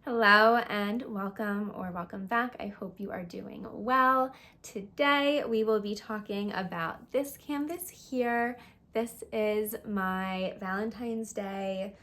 Hello and welcome or welcome back. I hope you are doing well. Today we will be talking about this canvas here. This is my Valentine's Day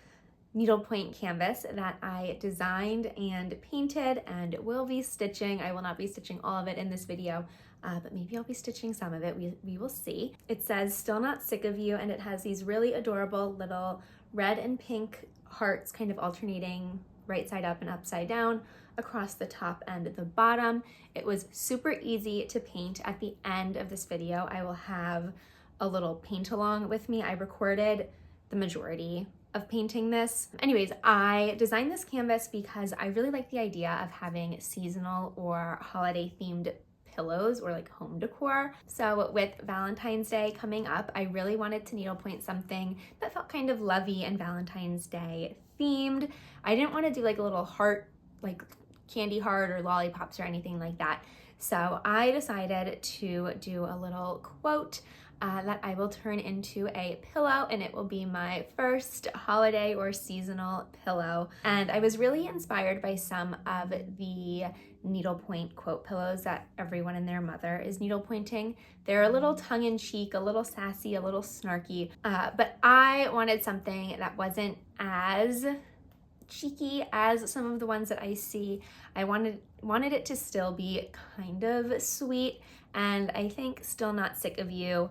needlepoint canvas that I designed and painted and will be stitching. I will not be stitching all of it in this video, but maybe I'll be stitching some of it. We will see. It says "Still Not Sick of You," and it has these really adorable little red and pink hearts kind of alternating right side up and upside down across the top and the bottom. It was super easy to paint. At the end of this video, I will have a little paint along with me. I recorded the majority of painting this. Anyways, I designed this canvas because I really like the idea of having seasonal or holiday themed pillows or like home decor. So with Valentine's Day coming up, I really wanted to needlepoint something that felt kind of lovey and Valentine's Day themed. I didn't want to do like a little heart, like candy heart or lollipops or anything like that. So I decided to do a little quote that I will turn into a pillow, and it will be my first holiday or seasonal pillow. And I was really inspired by some of the needlepoint quote pillows that everyone and their mother is needlepointing. They're a little tongue-in-cheek, a little sassy, a little snarky, but I wanted something that wasn't as cheeky as some of the ones that I see. I wanted it to still be kind of sweet, and I think "Still Not Sick of You"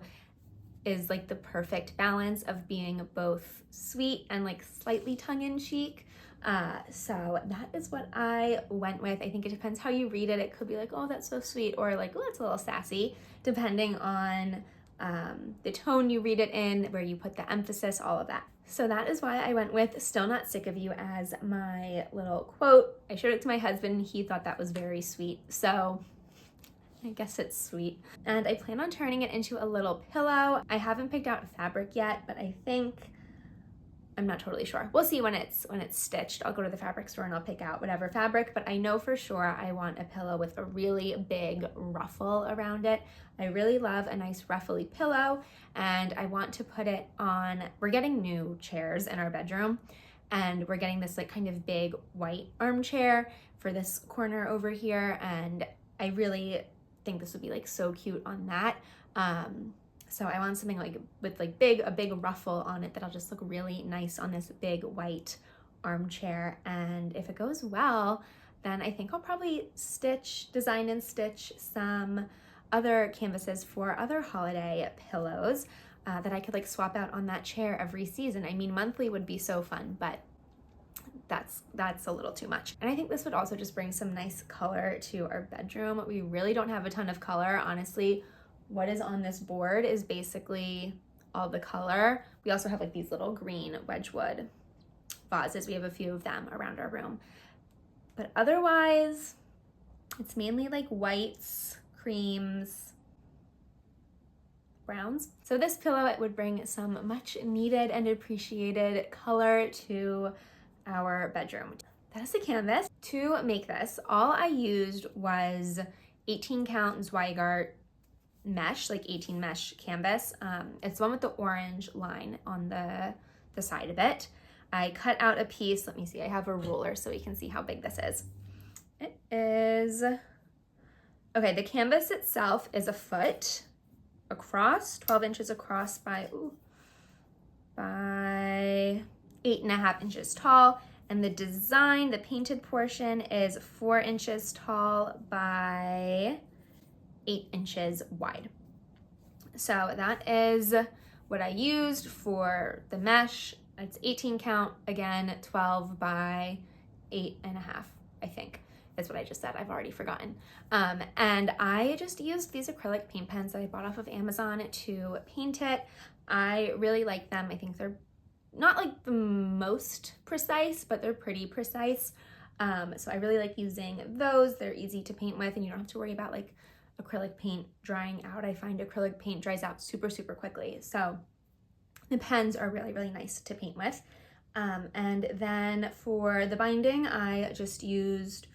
is like the perfect balance of being both sweet and like slightly tongue-in-cheek. So that is what I went with. I think it depends how you read it. It could be like, oh, that's so sweet, or like, oh, that's a little sassy, depending on the tone you read it in, where you put the emphasis, all of that. So that is why I went with "Still Not Sick of You" as my little quote. I showed it to my husband and he thought that was very sweet. So I guess it's sweet. And I plan on turning it into a little pillow. I haven't picked out fabric yet, but I'm not totally sure. We'll see when it's stitched. I'll go to the fabric store and I'll pick out whatever fabric, but I know for sure I want a pillow with a really big ruffle around it. I really love a nice ruffly pillow, and I want to put it on, we're getting new chairs in our bedroom, and we're getting this like kind of big white armchair for this corner over here, and I really think this would be like so cute on that. So I want something like with like a big ruffle on it that'll just look really nice on this big white armchair. And if it goes well, then I think I'll probably design and stitch some other canvases for other holiday pillows that I could like swap out on that chair every season. I mean, monthly would be so fun, but that's a little too much. And I think this would also just bring some nice color to our bedroom. We really don't have a ton of color, honestly. What is on this board is basically all the color. We also have like these little green Wedgwood vases. We have a few of them around our room. But otherwise, it's mainly like whites, creams, browns. So this pillow, it would bring some much needed and appreciated color to our bedroom. That is the canvas. To make this, all I used was 18 count Zweigart mesh, like 18 mesh canvas. It's the one with the orange line on the side of it. I cut out a piece. Let me see, I have a ruler so we can see how big this is. It is, okay, the canvas itself is a foot across, 12 inches across by 8.5 inches tall, and the design, the painted portion, is 4 inches tall by 8 inches wide. So that is what I used for the mesh. It's 18 count, again, 12 by 8.5, I think is what I just said. I've already forgotten. And I just used these acrylic paint pens that I bought off of Amazon to paint it. I really like them. I think they're not like the most precise, but they're pretty precise. So I really like using those. They're easy to paint with, and you don't have to worry about like acrylic paint drying out. I find acrylic paint dries out super quickly. So the pens are really nice to paint with. And then for the binding, I just used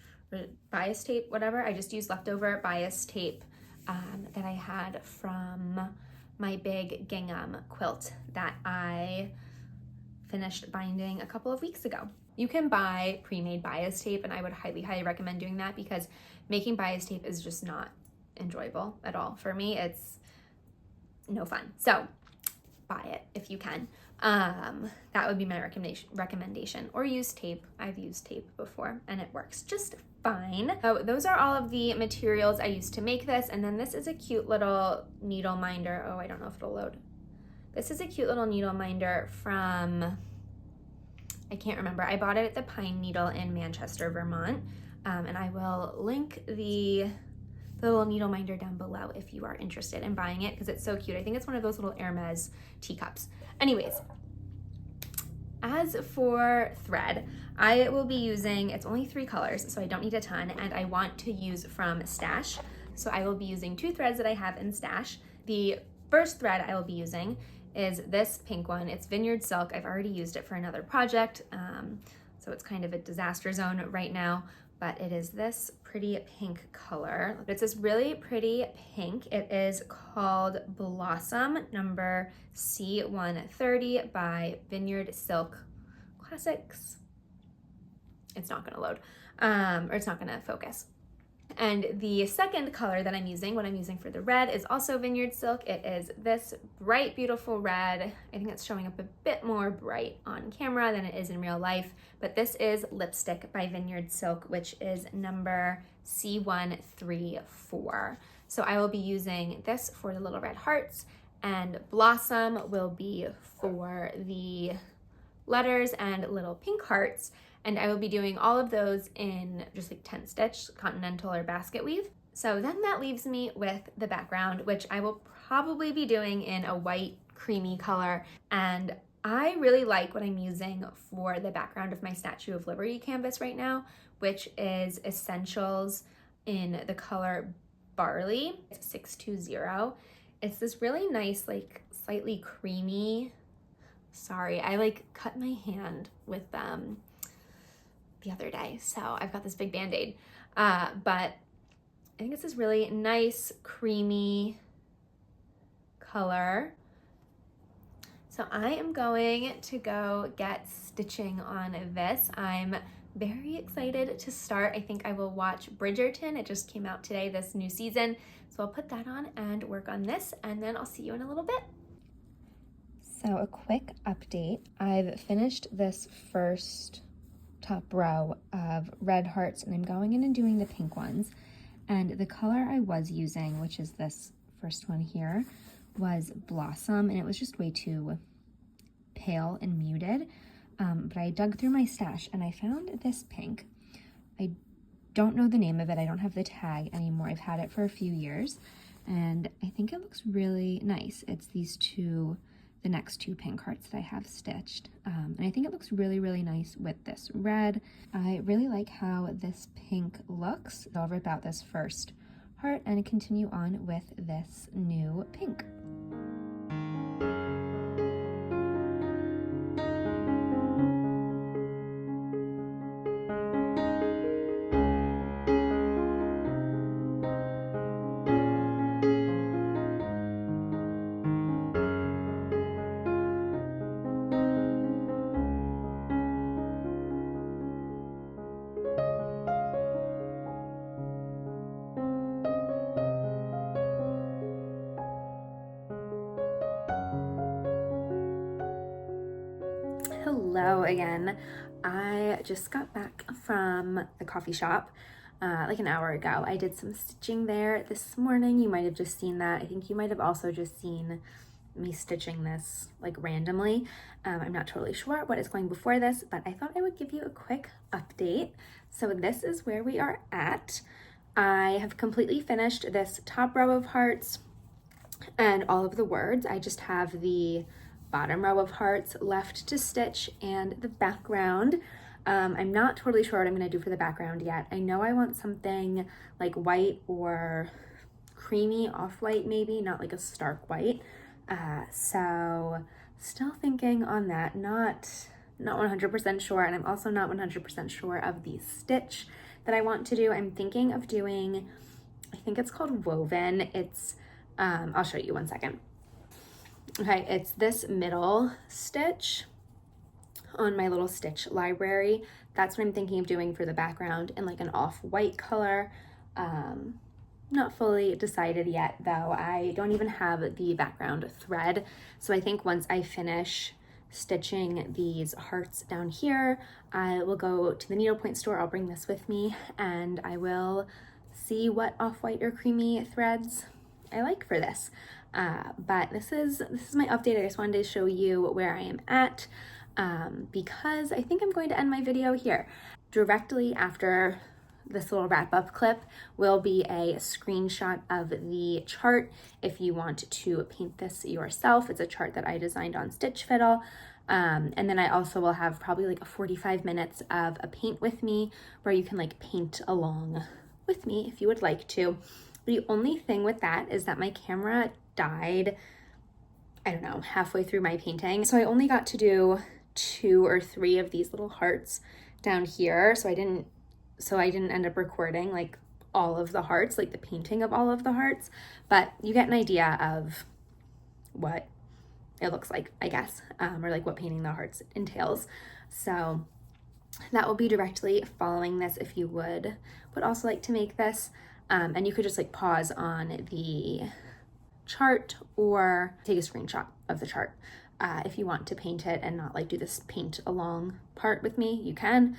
bias tape, whatever. I just used leftover bias tape that I had from my big gingham quilt that I finished binding a couple of weeks ago. You can buy pre-made bias tape, and I would highly, highly recommend doing that because making bias tape is just not enjoyable at all. For me, it's no fun. So buy it if you can. That would be my recommendation. Or use tape. I've used tape before and it works just fine. So those are all of the materials I used to make this. And then this is a cute little needle minder. Oh, I don't know if it'll load. This is a cute little needle minder from, I can't remember. I bought it at the Pine Needle in Manchester, Vermont. And I will link the little needle minder down below if you are interested in buying it because it's so cute. I think it's one of those little Hermes teacups. Anyways, as for thread, I will be using, it's only 3 colors, so I don't need a ton, and I want to use from Stash. So I will be using 2 threads that I have in Stash. The first thread I will be using is this pink one. It's Vineyard Silk. I've already used it for another project, so it's kind of a disaster zone right now, but it is this pretty pink color. It's this really pretty pink. It is called Blossom number C130 by Vineyard Silk Classics. It's not gonna load, or it's not gonna focus. And the second color that I'm using, what I'm using for the red, is also Vineyard Silk. It is this bright, beautiful red. I think it's showing up a bit more bright on camera than it is in real life, but this is Lipstick by Vineyard Silk, which is number C134. So I will be using this for the little red hearts, and Blossom will be for the letters and little pink hearts. And I will be doing all of those in just like 10 stitch continental or basket weave. So then that leaves me with the background, which I will probably be doing in a white creamy color. And I really like what I'm using for the background of my Statue of Liberty canvas right now, which is Essentials in the color Barley. It's 620. It's this really nice, like slightly creamy, sorry, I like cut my hand with the other day, so I've got this big band-aid, but I think it's this really nice creamy color. So I am going to go get stitching on this. I'm very excited to start. I think I will watch Bridgerton. It just came out today, this new season, so I'll put that on and work on this, and then I'll see you in a little bit. So a quick update. I've finished this first top row of red hearts, and I'm going in and doing the pink ones. And the color I was using, which is this first one here, was Blossom, and it was just way too pale and muted. But I dug through my stash and I found this pink. I don't know the name of it. I don't have the tag anymore. I've had it for a few years, and I think it looks really nice. It's these two, the next 2 pink hearts that I have stitched. And I think it looks really, really nice with this red. I really like how this pink looks. I'll rip out this first heart and continue on with this new pink. Hello again. I just got back from the coffee shop like an hour ago. I did some stitching there this morning. You might have just seen that. I think you might have also just seen me stitching this like randomly. I'm not totally sure what is going before this, but I thought I would give you a quick update. So this is where we are at. I have completely finished this top row of hearts and all of the words. I just have the bottom row of hearts left to stitch and the background. I'm not totally sure what I'm going to do for the background yet. I know I want something like white or creamy off-white, maybe not like a stark white. So still thinking on that, not 100% sure, and I'm also not 100% sure of the stitch that I want to do. I'm thinking of doing, I think it's called Woven. It's I'll show you one second. Okay, it's this middle stitch on my little stitch library. That's what I'm thinking of doing for the background in like an off-white color. Not fully decided yet though. I don't even have the background thread. So I think once I finish stitching these hearts down here, I will go to the needlepoint store. I'll bring this with me and I will see what off-white or creamy threads I like for this. But this is my update. I just wanted to show you where I am at because I think I'm going to end my video here. Directly after this little wrap-up clip will be a screenshot of the chart if you want to paint this yourself. It's a chart that I designed on Stitch Fiddle. And then I also will have probably like a 45 minutes of a paint with me where you can like paint along with me if you would like to. The only thing with that is that my camera died, I don't know, halfway through my painting. So I only got to do 2 or 3 of these little hearts down here. So I didn't end up recording like all of the hearts, like the painting of all of the hearts, but you get an idea of what it looks like, I guess, or like what painting the hearts entails. So that will be directly following this if you would also like to make this. And you could just like pause on the chart or take a screenshot of the chart. If you want to paint it and not like do this paint along part with me, you can.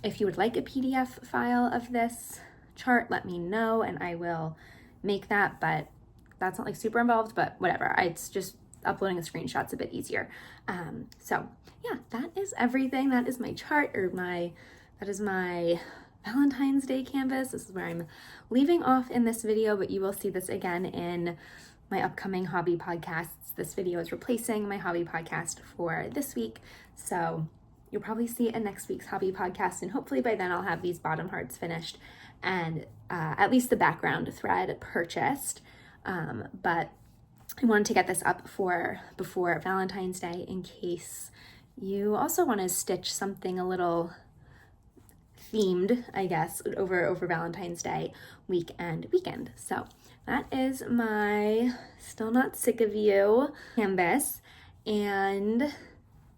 If you would like a PDF file of this chart, let me know and I will make that, but that's not like super involved, but whatever. It's just uploading a screenshot's a bit easier. So yeah, that is everything. That is my chart, or that is my Valentine's Day canvas. This is where I'm leaving off in this video, but you will see this again in my upcoming hobby podcasts. This video is replacing my hobby podcast for this week. So you'll probably see it in next week's hobby podcast. And hopefully by then I'll have these bottom hearts finished and at least the background thread purchased. But I wanted to get this up before Valentine's Day in case you also want to stitch something a little themed, I guess, over Valentine's Day week and weekend. So that is my Still Not Sick of You canvas, and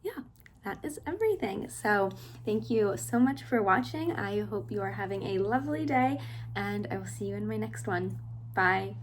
yeah, that is everything. So thank you so much for watching. I hope you are having a lovely day, and I will see you in my next one. Bye.